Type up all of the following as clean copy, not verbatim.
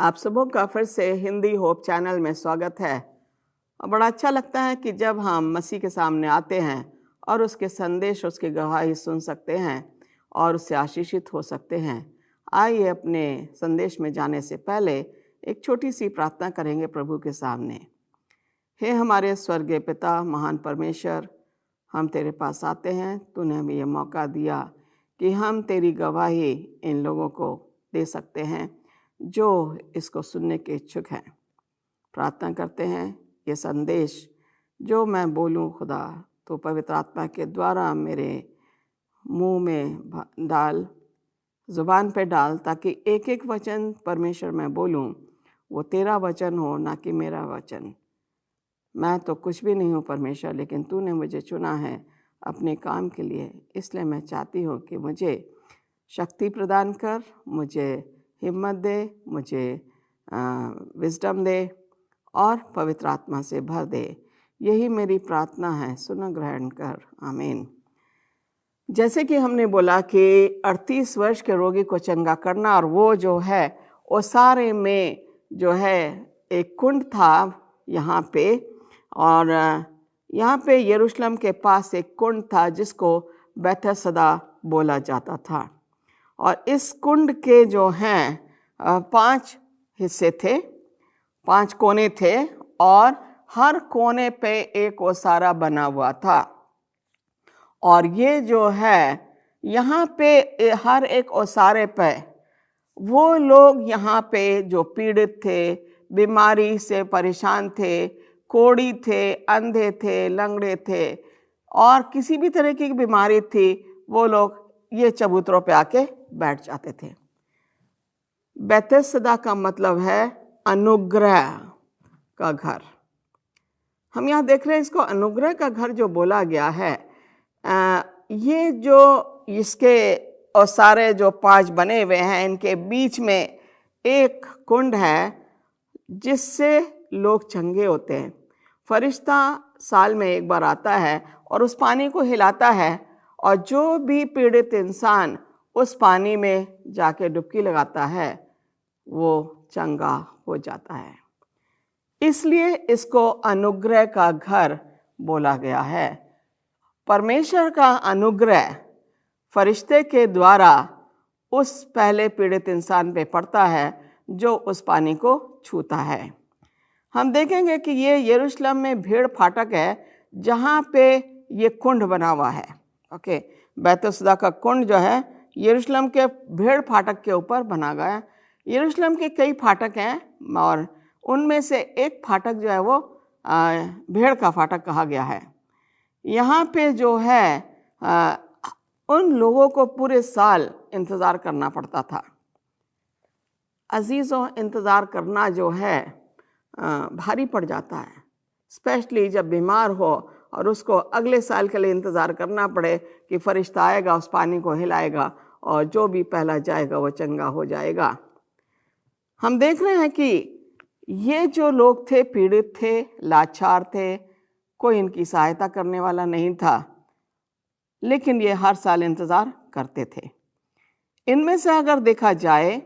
आप सबों का फिर से हिंदी होप चैनल में स्वागत है। और बड़ा अच्छा लगता है कि जब हम मसीह के सामने आते हैं और उसके संदेश, उसकी गवाही सुन सकते हैं और उससे आशीषित हो सकते हैं। आइए अपने संदेश में जाने से पहले एक छोटी सी प्रार्थना करेंगे प्रभु के सामने। हे हमारे स्वर्गीय पिता, महान परमेश्वर, हम तेरे पास आते हैं। तूने हमें यह मौका दिया कि हम तेरी गवाही इन लोगों को दे सकते हैं जो इसको सुनने के इच्छुक हैं। प्रार्थना करते हैं ये संदेश जो मैं बोलूं खुदा, तो पवित्र आत्मा के द्वारा मेरे मुंह में डाल, ज़ुबान पे डाल, ताकि एक एक वचन परमेश्वर मैं बोलूं वो तेरा वचन हो, ना कि मेरा वचन। मैं तो कुछ भी नहीं हूँ परमेश्वर, लेकिन तूने मुझे चुना है अपने काम के लिए। इसलिए मैं चाहती हूँ कि मुझे शक्ति प्रदान कर, मुझे हिम्मत दे, मुझे विजडम दे और पवित्र आत्मा से भर दे। यही मेरी प्रार्थना है, सुन ग्रहण कर, आमीन। जैसे कि हमने बोला कि 38 वर्ष के रोगी को चंगा करना, और वो जो है ओसारे में जो है एक कुंड था यहाँ पे, और यहाँ पे यरूशलेम के पास एक कुंड था जिसको बैतहसदा बोला जाता था। और इस कुंड के जो हैं 5 हिस्से थे, 5 कोने थे, और हर कोने पे एक ओसारा बना हुआ था। और ये जो है यहाँ पे हर एक ओसारे पे वो लोग यहाँ पे जो पीड़ित थे, बीमारी से परेशान थे, कोढ़ी थे, अंधे थे, लंगड़े थे, और किसी भी तरह की बीमारी थी, वो लोग ये चबूतरों पे आके बैठ जाते थे। बैतहसदा का मतलब है अनुग्रह का घर। हम यहाँ देख रहे हैं इसको अनुग्रह का घर जो बोला गया है। ये जो इसके ओसारे जो 5 बने हुए हैं, इनके बीच में एक कुंड है जिससे लोग चंगे होते हैं। फरिश्ता साल में एक बार आता है और उस पानी को हिलाता है, और जो भी पीड़ित इंसान उस पानी में जाके डुबकी लगाता है वो चंगा हो जाता है। इसलिए इसको अनुग्रह का घर बोला गया है। परमेश्वर का अनुग्रह फरिश्ते के द्वारा उस पहले पीड़ित इंसान पे पड़ता है जो उस पानी को छूता है। हम देखेंगे कि ये यरूशलेम में भीड़ फाटक है जहाँ पे ये कुंड बना हुआ है। ओके, बैतहसदा का कुंड जो है यरूशलेम के भीड़ फाटक के ऊपर बना गया है। यरूशलेम के कई फाटक हैं, और उनमें से एक फाटक जो है वो भेड़ का फाटक कहा गया है। यहाँ पे जो है उन लोगों को पूरे साल इंतज़ार करना पड़ता था। अजीज़ों, इंतज़ार करना जो है भारी पड़ जाता है, स्पेशली जब बीमार हो और उसको अगले साल के लिए इंतज़ार करना पड़े कि फरिश्ता आएगा, उस पानी को हिलाएगा, और जो भी पहला जाएगा वो चंगा हो जाएगा। हम देख रहे हैं कि ये जो लोग थे पीड़ित थे, लाचार थे, कोई इनकी सहायता करने वाला नहीं था, लेकिन ये हर साल इंतज़ार करते थे। इनमें से अगर देखा जाए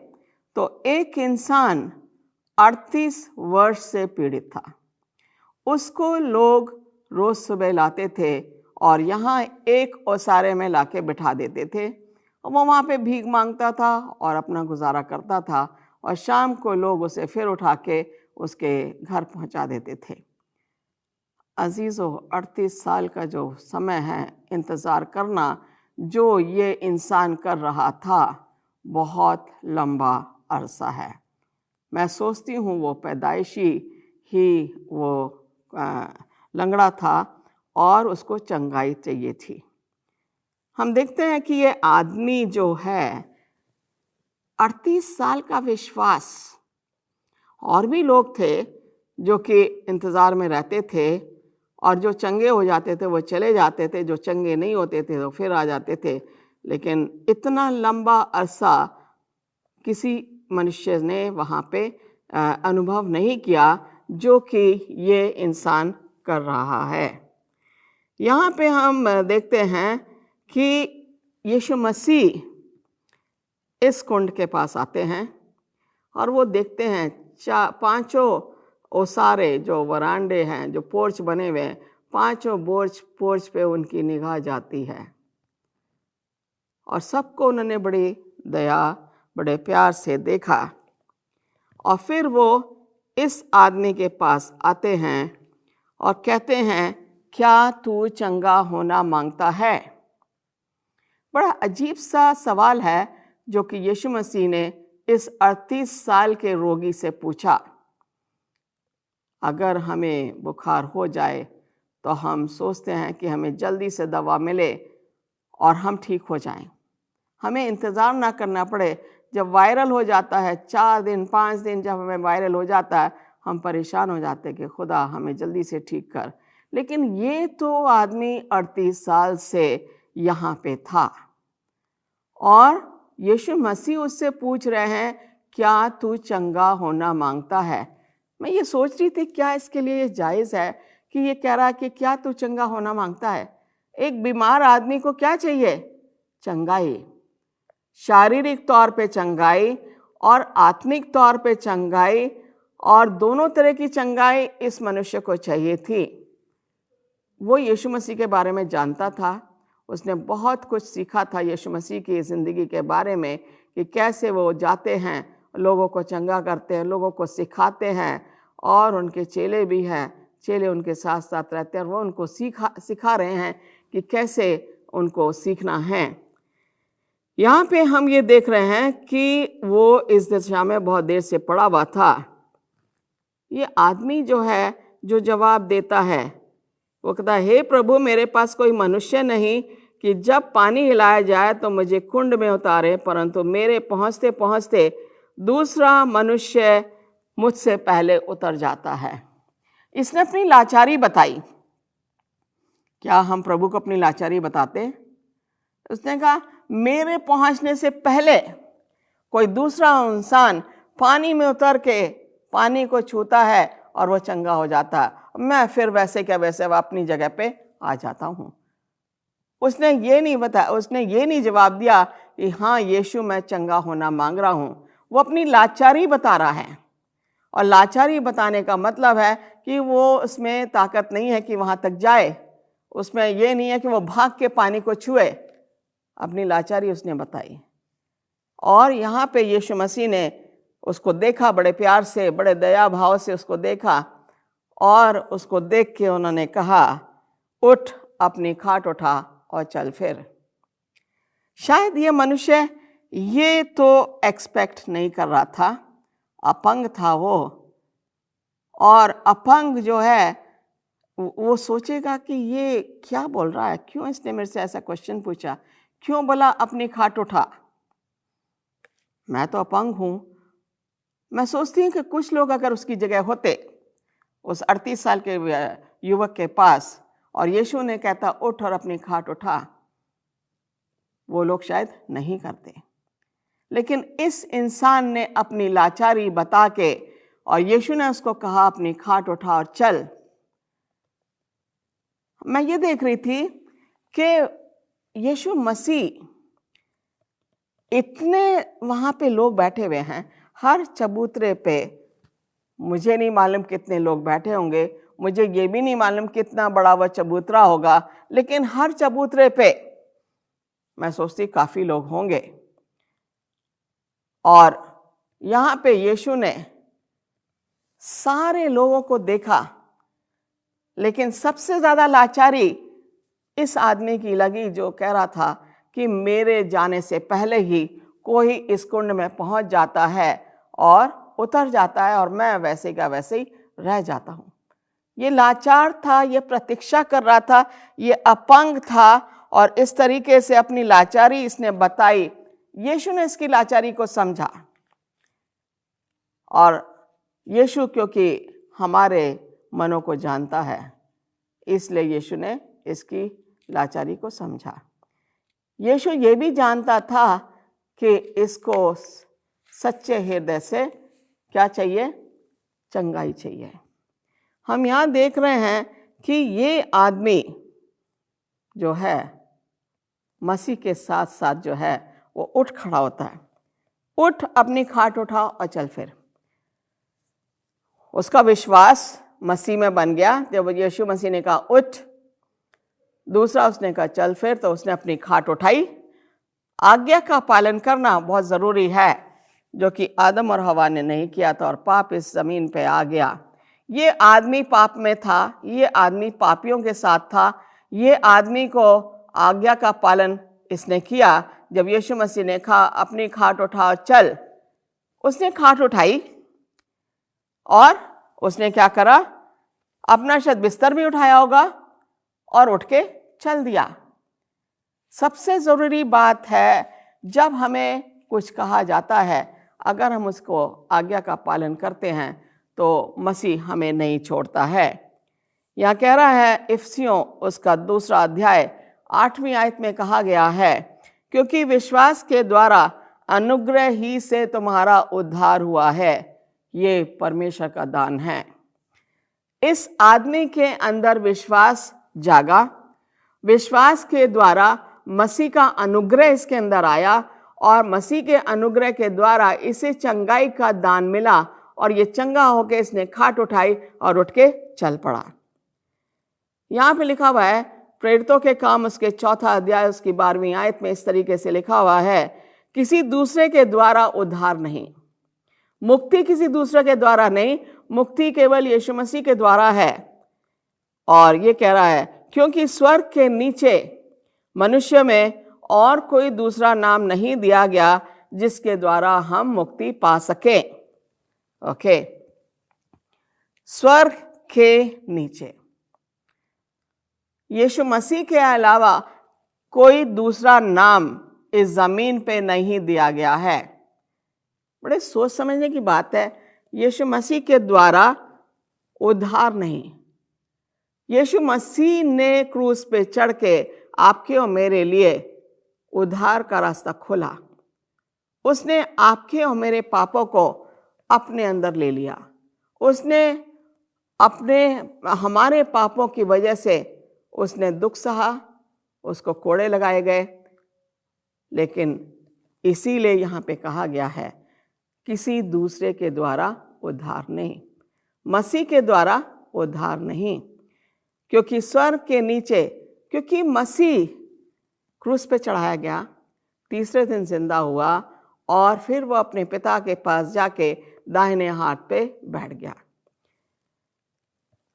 तो एक इंसान 38 वर्ष से पीड़ित था। उसको लोग रोज़ सुबह लाते थे और यहाँ एक ओसारे में लाके बिठा देते थे। वो वहाँ पे भीख मांगता था और अपना गुजारा करता था, और शाम को लोग उसे फिर उठा के उसके घर पहुँचा देते थे। अजीज़ों, 38 साल का जो समय है इंतज़ार करना, जो ये इंसान कर रहा था, बहुत लंबा अरसा है। मैं सोचती हूँ वो पैदाइशी ही वो लंगड़ा था और उसको चंगाई चाहिए थी। हम देखते हैं कि ये आदमी जो है 38 साल का विश्वास, और भी लोग थे जो कि इंतज़ार में रहते थे, और जो चंगे हो जाते थे वो चले जाते थे, जो चंगे नहीं होते थे वो फिर आ जाते थे। लेकिन इतना लंबा अरसा किसी मनुष्य ने वहाँ पे अनुभव नहीं किया जो कि ये इंसान कर रहा है। यहाँ पे हम देखते हैं कि यीशु मसीह इस कुंड के पास आते हैं, और वो देखते हैं पांचों ओसारे जो वरांडे हैं, जो पोर्च बने हुए हैं, पांचों पोर्च पे उनकी निगाह जाती है और सबको उन्होंने बड़ी दया, बड़े प्यार से देखा। और फिर वो इस आदमी के पास आते हैं और कहते हैं, क्या तू चंगा होना मांगता है? बड़ा अजीब सा सवाल है जो कि यीशु मसीह ने इस 38 साल के रोगी से पूछा। अगर हमें बुखार हो जाए तो हम सोचते हैं कि हमें जल्दी से दवा मिले और हम ठीक हो जाएं। हमें इंतज़ार ना करना पड़े। जब वायरल हो जाता है, 4 दिन 5 दिन जब हमें वायरल हो जाता है, हम परेशान हो जाते हैं कि खुदा हमें जल्दी से ठीक कर। लेकिन ये तो आदमी 38 साल से यहाँ पे था और यीशु मसीह उससे पूछ रहे हैं, क्या तू चंगा होना मांगता है? मैं ये सोच रही थी, क्या इसके लिए ये जायज़ है कि ये कह रहा है कि क्या तू चंगा होना मांगता है? एक बीमार आदमी को क्या चाहिए? चंगाई, शारीरिक तौर पे चंगाई और आत्मिक तौर पे चंगाई, और दोनों तरह की चंगाई इस मनुष्य को चाहिए थी। वो यीशु मसीह के बारे में जानता था, उसने बहुत कुछ सीखा था यीशु मसीह की ज़िंदगी के बारे में कि कैसे वो जाते हैं, लोगों को चंगा करते हैं, लोगों को सिखाते हैं, और उनके चेले भी हैं, चेले उनके साथ साथ रहते हैं और वो उनको सिखा रहे हैं कि कैसे उनको सीखना है। यहाँ पे हम ये देख रहे हैं कि वो इस दिशा में बहुत देर से पड़ा हुआ था। ये आदमी जो है, जो जवाब देता है, वो कहता है, हे प्रभु, मेरे पास कोई मनुष्य नहीं कि जब पानी हिलाया जाए तो मुझे कुंड में उतारे, परंतु मेरे पहुँचते पहुँचते दूसरा मनुष्य मुझसे पहले उतर जाता है। इसने अपनी लाचारी बताई। क्या हम प्रभु को अपनी लाचारी बताते? उसने कहा, मेरे पहुंचने से पहले कोई दूसरा इंसान पानी में उतर के पानी को छूता है और वो चंगा हो जाता है, मैं फिर वैसे क्या वैसे अपनी जगह पे आ जाता हूँ। उसने ये नहीं बताया, उसने ये नहीं जवाब दिया कि हाँ यीशु मैं चंगा होना मांग रहा हूँ। वो अपनी लाचारी बता रहा है, और लाचारी बताने का मतलब है कि वो उसमें ताकत नहीं है कि वहाँ तक जाए, उसमें ये नहीं है कि वो भाग के पानी को छुए। अपनी लाचारी उसने बताई, और यहाँ पे यीशु मसीह ने उसको देखा, बड़े प्यार से, बड़े दया भाव से उसको देखा, और उसको देख के उन्होंने कहा, उठ, अपनी खाट उठा और चल फिर। शायद ये मनुष्य ये तो एक्सपेक्ट नहीं कर रहा था, अपंग था वो, और अपंग जो है वो सोचेगा कि ये क्या बोल रहा है, क्यों इसने मेरे से ऐसा क्वेश्चन पूछा, क्यों बोला अपनी खाट उठा, मैं तो अपंग हूँ। मैं सोचती हूँ कि कुछ लोग अगर उसकी जगह होते, उस 38 साल के युवक के पास, और यीशु ने कहता उठ और अपनी खाट उठा, वो लोग शायद नहीं करते। लेकिन इस इंसान ने अपनी लाचारी बता के, और यीशु ने उसको कहा अपनी खाट उठा और चल। मैं ये देख रही थी कि यीशु मसीह, इतने वहाँ पे लोग बैठे हुए हैं, हर चबूतरे पे, मुझे नहीं मालूम कितने लोग बैठे होंगे, मुझे ये भी नहीं मालूम कितना बड़ा वह चबूतरा होगा, लेकिन हर चबूतरे पे मैं सोचती काफ़ी लोग होंगे। और यहाँ पे यीशु ने सारे लोगों को देखा, लेकिन सबसे ज़्यादा लाचारी इस आदमी की लगी जो कह रहा था कि मेरे जाने से पहले ही कोई इस कुंड में पहुंच जाता है और उतर जाता है, और मैं वैसे का वैसे ही रह जाता हूँ। ये लाचार था, ये प्रतीक्षा कर रहा था, ये अपंग था, और इस तरीके से अपनी लाचारी इसने बताई। यीशु ने इसकी लाचारी को समझा, और यीशु क्योंकि हमारे मनों को जानता है, इसलिए यीशु ने इसकी लाचारी को समझा। यीशु ये भी जानता था कि इसको सच्चे हृदय से क्या चाहिए? चंगाई चाहिए। हम यहाँ देख रहे हैं कि ये आदमी जो है मसीह के साथ साथ जो है वो उठ खड़ा होता है, उठ, अपनी खाट उठा और चल फिर। उसका विश्वास मसीह में बन गया। जब यीशु मसीह ने कहा उठ, दूसरा उसने कहा चल फिर, तो उसने अपनी खाट उठाई। आज्ञा का पालन करना बहुत ज़रूरी है, जो कि आदम और हवा ने नहीं किया था और पाप इस ज़मीन पे आ गया। ये आदमी पाप में था, ये आदमी पापियों के साथ था, ये आदमी को आज्ञा का पालन इसने किया। जब यीशु मसीह ने कहा अपनी खाट उठा चल, उसने खाट उठाई और उसने क्या करा, अपना शायद बिस्तर भी उठाया होगा और उठ के चल दिया। सबसे ज़रूरी बात है, जब हमें कुछ कहा जाता है, अगर हम उसको आज्ञा का पालन करते हैं तो मसीह हमें नहीं छोड़ता है। यहाँ कह रहा है इफिसियों उसका 2 अध्याय 8वीं आयत में कहा गया है, क्योंकि विश्वास के द्वारा अनुग्रह ही से तुम्हारा उद्धार हुआ है, ये परमेश्वर का दान है। इस आदमी के अंदर विश्वास जागा, विश्वास के द्वारा मसीह का अनुग्रह इसके अंदर आया और मसीह के अनुग्रह के द्वारा इसे चंगाई का दान मिला और ये चंगा होकर इसने खाट उठाई और उठ के चल पड़ा। यहाँ पे लिखा हुआ है प्रेरितों के काम उसके 4 अध्याय उसकी 12वीं आयत में इस तरीके से लिखा हुआ है, किसी दूसरे के द्वारा उद्धार नहीं, मुक्ति किसी दूसरे के द्वारा नहीं, मुक्ति केवल यीशु मसीह के द्वारा है। और ये कह रहा है क्योंकि स्वर्ग के नीचे मनुष्य में और कोई दूसरा नाम नहीं दिया गया जिसके द्वारा हम मुक्ति पा सके। ओके, स्वर्ग के नीचे यीशु मसीह के अलावा कोई दूसरा नाम इस जमीन पे नहीं दिया गया है। बड़े सोच समझने की बात है, यीशु मसीह के द्वारा उद्धार नहीं। यीशु मसीह ने क्रूस पे चढ़ के आपके और मेरे लिए उद्धार का रास्ता खोला। उसने आपके और मेरे पापों को अपने अंदर ले लिया। उसने हमारे पापों की वजह से उसने दुख सहा, उसको कोड़े लगाए गए। लेकिन इसीलिए यहाँ पे कहा गया है किसी दूसरे के द्वारा उद्धार नहीं, मसीह के द्वारा उद्धार नहीं। क्योंकि स्वर्ग के नीचे, क्योंकि मसीह क्रूस पे चढ़ाया गया, तीसरे दिन जिंदा हुआ और फिर वो अपने पिता के पास जाके दाहिने हाथ पे बैठ गया।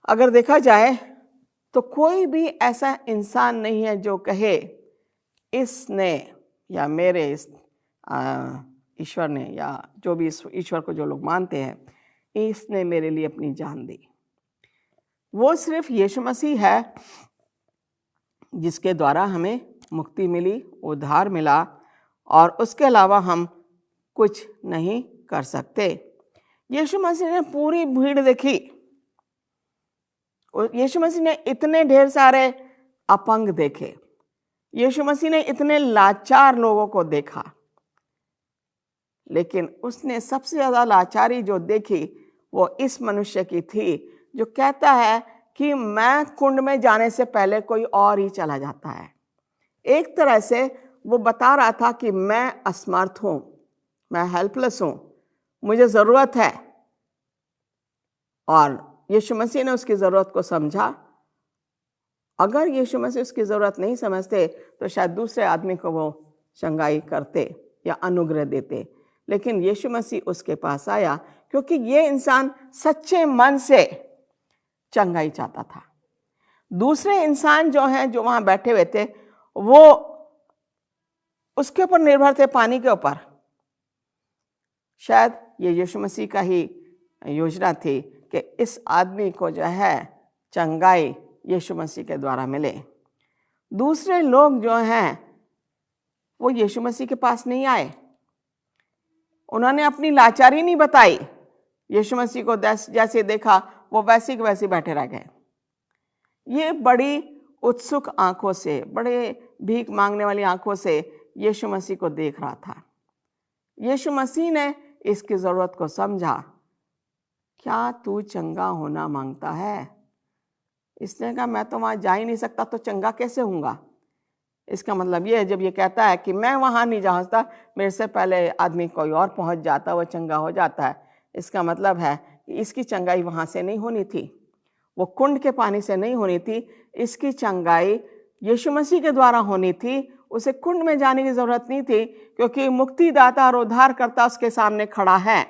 अगर देखा जाए तो कोई भी ऐसा इंसान नहीं है जो कहे इसने या मेरे इस ईश्वर ने, या जो भी इस ईश्वर को जो लोग मानते हैं, इसने मेरे लिए अपनी जान दी। वो सिर्फ यीशु मसीह है जिसके द्वारा हमें मुक्ति मिली, उद्धार मिला, और उसके अलावा हम कुछ नहीं कर सकते। यीशु मसीह ने पूरी भीड़ देखी। यीशु मसीह ने इतने ढेर सारे अपंग देखे, यीशु मसीह ने इतने लाचार लोगों को देखा, लेकिन उसने सबसे ज्यादा लाचारी जो देखी वो इस मनुष्य की थी जो कहता है कि मैं कुंड में जाने से पहले कोई और ही चला जाता है। एक तरह से वो बता रहा था कि मैं असमर्थ हूं, मैं हेल्पलेस हूं, मुझे जरूरत है। और यीशु मसीह ने उसकी जरूरत को समझा। अगर यीशु मसीह उसकी जरूरत नहीं समझते तो शायद दूसरे आदमी को वो चंगाई करते या अनुग्रह देते, लेकिन यीशु मसीह उसके पास आया क्योंकि ये इंसान सच्चे मन से चंगाई चाहता था। दूसरे इंसान जो हैं, जो वहां बैठे हुए थे, वो उसके ऊपर निर्भर थे, पानी के ऊपर। शायद ये यीशु मसीह का ही योजना थी कि इस आदमी को जो है चंगाई यीशु मसीह के द्वारा मिले। दूसरे लोग जो हैं वो यीशु मसीह के पास नहीं आए, उन्होंने अपनी लाचारी नहीं बताई। यीशु मसीह को जैसे देखा वो वैसे के वैसे बैठे रह गए। ये बड़ी उत्सुक आंखों से, बड़े भीख मांगने वाली आंखों से यीशु मसीह को देख रहा था। यीशु मसीह ने इसकी जरूरत को समझा। क्या तू चंगा होना मांगता है? इसने कहा मैं तो वहां जा ही नहीं सकता, तो चंगा कैसे होऊंगा? इसका मतलब ये है, जब ये कहता है कि मैं वहाँ नहीं जा सकता, मेरे से पहले आदमी कोई और पहुँच जाता, वो चंगा हो जाता है, इसका मतलब है कि इसकी चंगाई वहाँ से नहीं होनी थी, वो कुंड के पानी से नहीं होनी थी, इसकी चंगाई यीशु मसीह के द्वारा होनी थी। उसे कुंड में जाने की ज़रूरत नहीं थी, क्योंकि मुक्तिदाता और उद्धारकर्ता उसके सामने खड़ा है।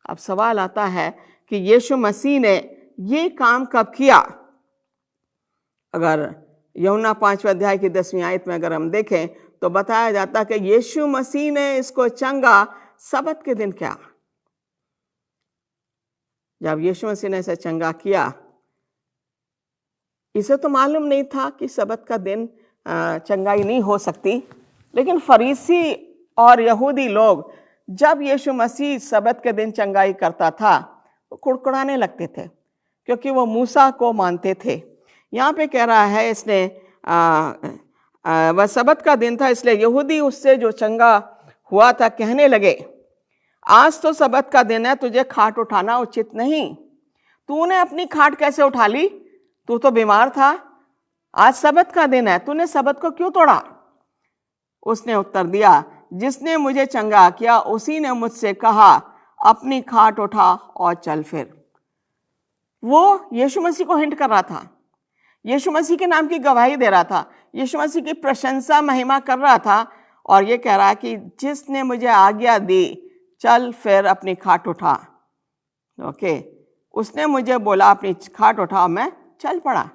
अब सवाल आता है कि यीशु मसीह ने ये काम कब किया? अगर यूहन्ना 5वें अध्याय की 10वीं आयत में अगर हम देखें तो बताया जाता है कि यीशु मसीह ने इसको चंगा सबत के दिन किया। जब यीशु मसीह ने इसे चंगा किया, इसे तो मालूम नहीं था कि सबत का दिन चंगाई नहीं हो सकती, लेकिन फरीसी और यहूदी लोग जब यीशु मसीह सबत के दिन चंगाई करता था तो कुड़कुड़ाने लगते थे, क्योंकि वो मूसा को मानते थे। यहाँ पे कह रहा है इसने वह सबत का दिन था, इसलिए यहूदी उससे जो चंगा हुआ था कहने लगे, आज तो सबत का दिन है, तुझे खाट उठाना उचित नहीं। तूने अपनी खाट कैसे उठा ली? तू तो बीमार था, आज सबत का दिन है, तूने सबत को क्यों तोड़ा? उसने उत्तर दिया, जिसने मुझे चंगा किया उसी ने मुझसे कहा, अपनी खाट उठा और चल फिर। वो यीशु मसीह को हिंट कर रहा था, यीशु मसीह के नाम की गवाही दे रहा था, यीशु मसीह की प्रशंसा महिमा कर रहा था, और ये कह रहा है कि जिसने मुझे आज्ञा दी, चल फिर अपनी खाट उठा। ओके, उसने मुझे बोला अपनी खाट उठा, मैं चल पड़ा।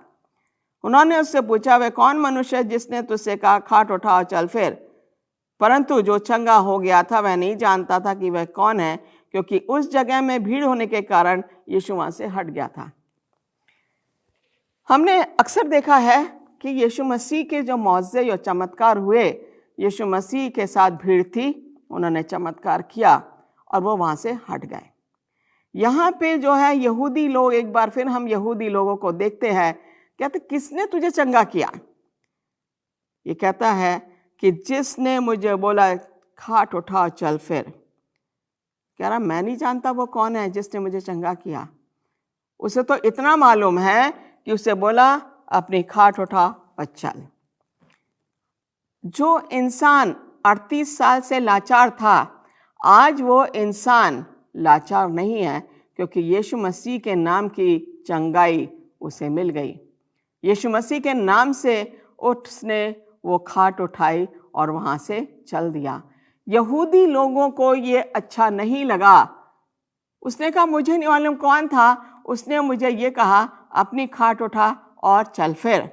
उन्होंने उससे पूछा, वे कौन मनुष्य है जिसने तुझसे कहा खाट उठा और चल फिर? परंतु जो चंगा हो गया था वह नहीं जानता था कि वह कौन है, क्योंकि उस जगह में भीड़ होने के कारण यीशु वहां से हट गया था। हमने अक्सर देखा है कि यीशु मसीह के जो मौजज़े या चमत्कार हुए, यीशु मसीह के साथ भीड़ थी, उन्होंने चमत्कार किया और वो वहाँ से हट गए। यहाँ पे जो है यहूदी लोग, एक बार फिर हम यहूदी लोगों को देखते हैं, कहते किसने तुझे चंगा किया? ये कहता है कि जिसने मुझे बोला खाट उठा चल फिर। कह रहा मैं नहीं जानता वो कौन है जिसने मुझे चंगा किया। उसे तो इतना मालूम है कि उसे बोला अपनी खाट उठा और चल। जो इंसान 38 साल से लाचार था, आज वो इंसान लाचार नहीं है, क्योंकि यीशु मसीह के नाम की चंगाई उसे मिल गई। यीशु मसीह के नाम से उसने वो खाट उठाई और वहाँ से चल दिया। यहूदी लोगों को ये अच्छा नहीं लगा। उसने कहा मुझे नहीं मालूम कौन था, उसने मुझे ये कहा अपनी खाट उठा और चल फिर,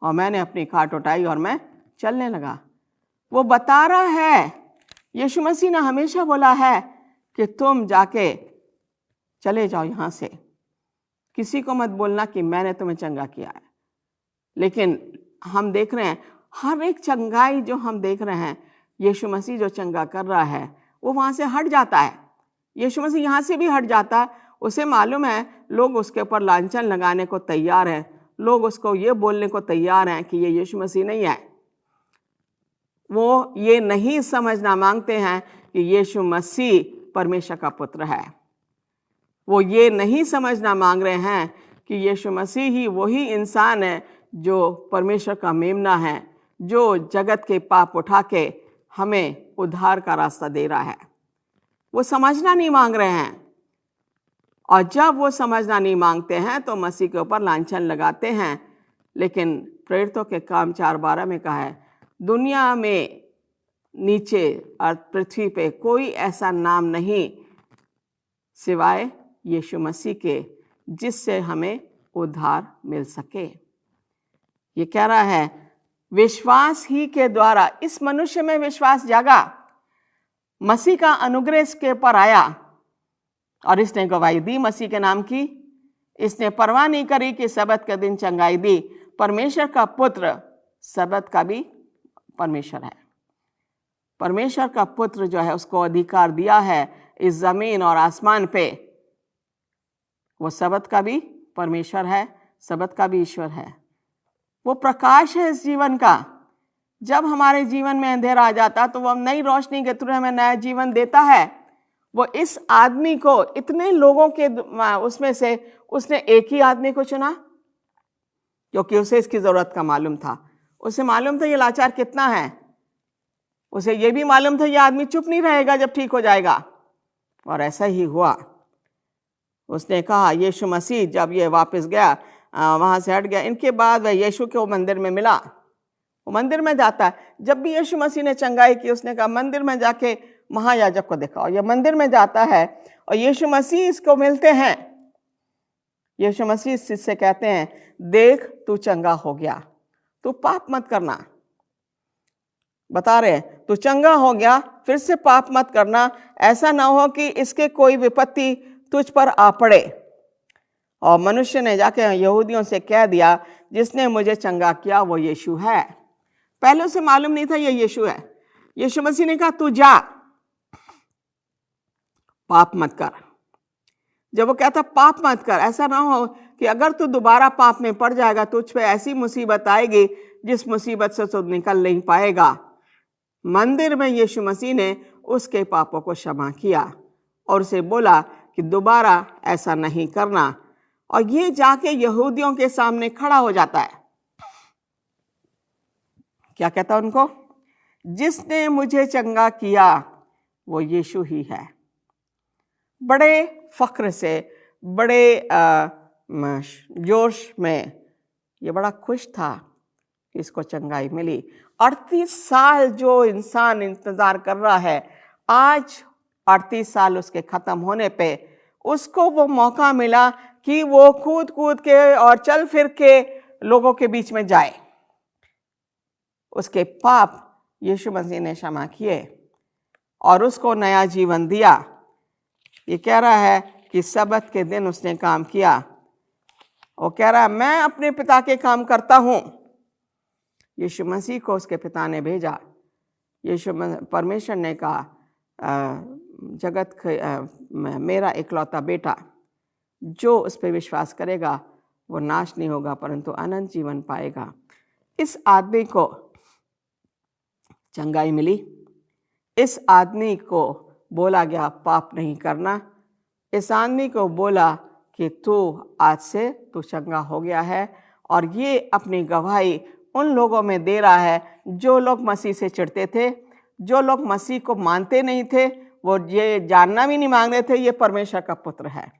और मैंने अपनी खाट उठाई और मैं चलने लगा। वो बता रहा है, यीशु मसीह ने हमेशा बोला है कि तुम जाके चले जाओ यहाँ से, किसी को मत बोलना कि मैंने तुम्हें चंगा किया है। लेकिन हम देख रहे हैं हर एक चंगाई जो हम देख रहे हैं, यीशु मसीह जो चंगा कर रहा है वो वहाँ से हट जाता है। यीशु मसीह यहाँ से भी हट जाता है। उसे मालूम है लोग उसके ऊपर लांछन लगाने को तैयार हैं, लोग उसको ये बोलने को तैयार हैं कि ये यीशु मसीह नहीं है। वो ये नहीं समझना मांगते हैं कि यीशु मसीह परमेश्वर का पुत्र है। वो ये नहीं समझना मांग रहे हैं कि यीशु मसीह ही वही इंसान है जो परमेश्वर का मेमना है, जो जगत के पाप उठा के हमें उद्धार का रास्ता दे रहा है। वो समझना नहीं मांग रहे हैं, और जब वो समझना नहीं मांगते हैं तो मसीह के ऊपर लांछन लगाते हैं। लेकिन प्रेरितों के काम 4:12 में कहा है, दुनिया में नीचे और पृथ्वी पे कोई ऐसा नाम नहीं सिवाय यीशु मसीह के जिससे हमें उद्धार मिल सके। ये कह रहा है विश्वास ही के द्वारा इस मनुष्य में विश्वास जागा, मसीह का अनुग्रह इसके ऊपर आया और इसने गवाही दी मसीह के नाम की। इसने परवाह नहीं करी कि सबत के दिन चंगाई दी। परमेश्वर का पुत्र सबत का भी परमेश्वर है। परमेश्वर का पुत्र जो है उसको अधिकार दिया है इस जमीन और आसमान पे। वो सबत का भी परमेश्वर है, सबत का भी ईश्वर है। वो प्रकाश है इस जीवन का। जब हमारे जीवन में अंधेरा आ जाता तो वो नई रोशनी के थ्रू हमें नया जीवन देता है। वो इस आदमी को, इतने लोगों के उसमें से उसने एक ही आदमी को चुना क्योंकि उसे इसकी ज़रूरत का मालूम था। उसे मालूम था ये लाचार कितना है। उसे ये भी मालूम था ये आदमी चुप नहीं रहेगा जब ठीक हो जाएगा, और ऐसा ही हुआ। उसने कहा यीशु मसीह जब ये वापस गया, वहाँ से हट गया, इनके बाद वह यीशु के वो मंदिर में मिला। वो मंदिर में जाता है, जब भी यीशु मसीह ने चंगाई की उसने कहा मंदिर में जाके महायाजक को दिखाओ। ये मंदिर में जाता है और यीशु मसीह इसको मिलते हैं। यीशु मसीह इससे कहते हैं देख तू चंगा हो गया, तू पाप मत करना। बता रहे तू चंगा हो गया, फिर से पाप मत करना, ऐसा ना हो कि इसके कोई विपत्ति तुझ पर आ पड़े। और मनुष्य ने जाके यहूदियों से कह दिया जिसने मुझे चंगा किया वो यीशु है। पहले उसे मालूम नहीं था ये यीशु है। यीशु मसीह ने कहा तू जा, पाप मत कर। जब वो कहता पाप मत कर, ऐसा ना हो कि अगर तू दोबारा पाप में पड़ जाएगा तुझ पे ऐसी मुसीबत आएगी जिस मुसीबत से तू निकल नहीं पाएगा। मंदिर में यीशु मसीह ने उसके पापों को क्षमा किया और उसे बोला कि दोबारा ऐसा नहीं करना। और ये जाके यहूदियों के सामने खड़ा हो जाता है। क्या कहता उनको? जिसने मुझे चंगा किया वो यीशु ही है। बड़े फक्र से, बड़े जोश में ये बड़ा खुश था कि इसको चंगाई मिली। 38 साल जो इंसान इंतजार कर रहा है, आज 38 साल उसके खत्म होने पे उसको वो मौका मिला कि वो कूद कूद के और चल फिर के लोगों के बीच में जाए। उसके पाप यीशु मसीह ने क्षमा किए और उसको नया जीवन दिया। ये कह रहा है कि सबत के दिन उसने काम किया। वो कह रहा है मैं अपने पिता के काम करता हूँ। यीशु मसीह को उसके पिता ने भेजा। यीशु परमेश्वर ने कहा मेरा इकलौता बेटा जो उस पर विश्वास करेगा वो नाश नहीं होगा परंतु अनंत जीवन पाएगा। इस आदमी को चंगाई मिली। इस आदमी को बोला गया पाप नहीं करना। इस आदमी को बोला कि तू आज से तू चंगा हो गया है। और ये अपनी गवाही उन लोगों में दे रहा है जो लोग मसीह से चिढ़ते थे, जो लोग मसीह को मानते नहीं थे, वो ये जानना भी नहीं मांग रहे थे ये परमेश्वर का पुत्र है।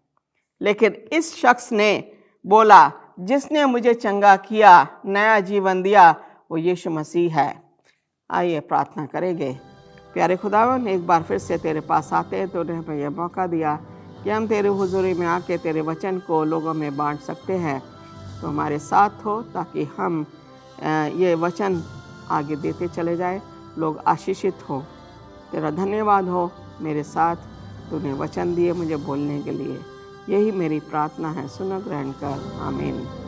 लेकिन इस शख्स ने बोला जिसने मुझे चंगा किया, नया जीवन दिया, वो यीशु मसीह है। आइए प्रार्थना करेंगे। प्यारे खुदावन, एक बार फिर से तेरे पास आते हैं, तूने हमें यह मौका दिया कि हम तेरे हुजूरी में आके तेरे वचन को लोगों में बांट सकते हैं। तो हमारे साथ हो ताकि हम ये वचन आगे देते चले जाए, लोग आशीषित हो। तेरा धन्यवाद हो मेरे साथ, तूने वचन दिए मुझे बोलने के लिए। यही मेरी प्रार्थना है, सुनो ग्रहण कर, आमीन।